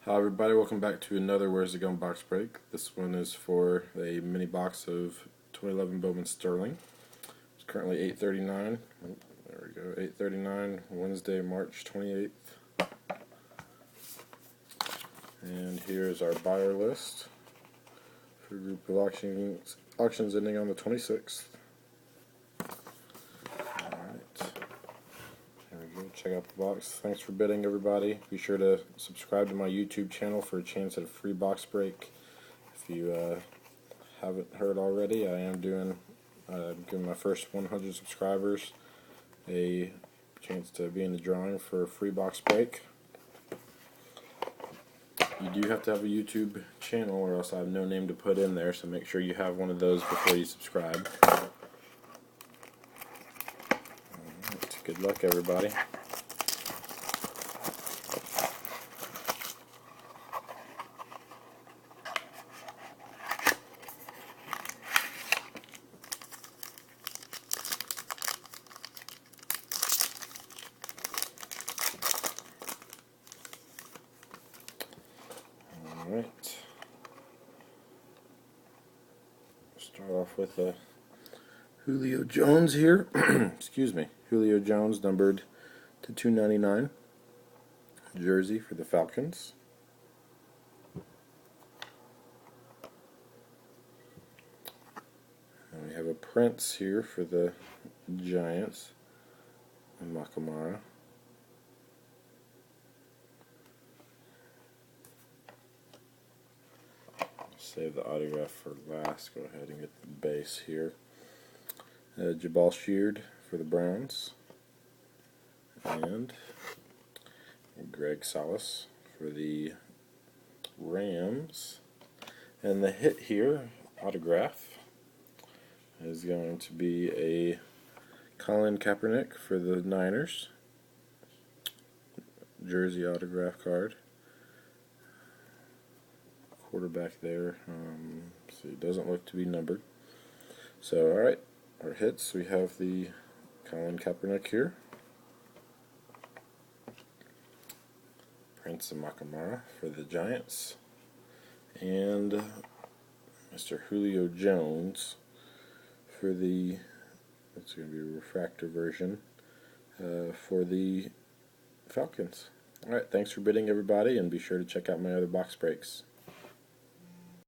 Hi everybody, welcome back to another Where's It Going box break. This one is for a mini box of 2011 Bowman Sterling. It's currently 8:39. There we go, 8:39, Wednesday, March 28th. And here is our buyer list for a group of auctions ending on the 26th. Alright, there we go, check out the box. Thanks for bidding everybody. Be sure to subscribe to my YouTube channel for a chance at a free box break. If you haven't heard already, I am giving my first 100 subscribers a chance to be in the drawing for a free box break. You do have to have a YouTube channel or else I have no name to put in there, so make sure you have one of those before you subscribe. Alright, good luck everybody. Alright. Start off with a Julio Jones here. Excuse me. Julio Jones numbered to 299. Jersey for the Falcons. And we have a Prince here for the Giants. And Makamara. Save the autograph for last. Go ahead and get the base here. Jabal Sheard for the Browns. And Greg Salas for the Rams. And the hit here, autograph, is going to be a Colin Kaepernick for the Niners. Jersey autograph card. Quarterback there. So it doesn't look to be numbered. So, alright, our hits, we have the Colin Kaepernick here. Prince and Makamara for the Giants. And Mr. Julio Jones for the, it's going to be a refractor version, for the Falcons. Alright, thanks for bidding everybody, and be sure to check out my other box breaks.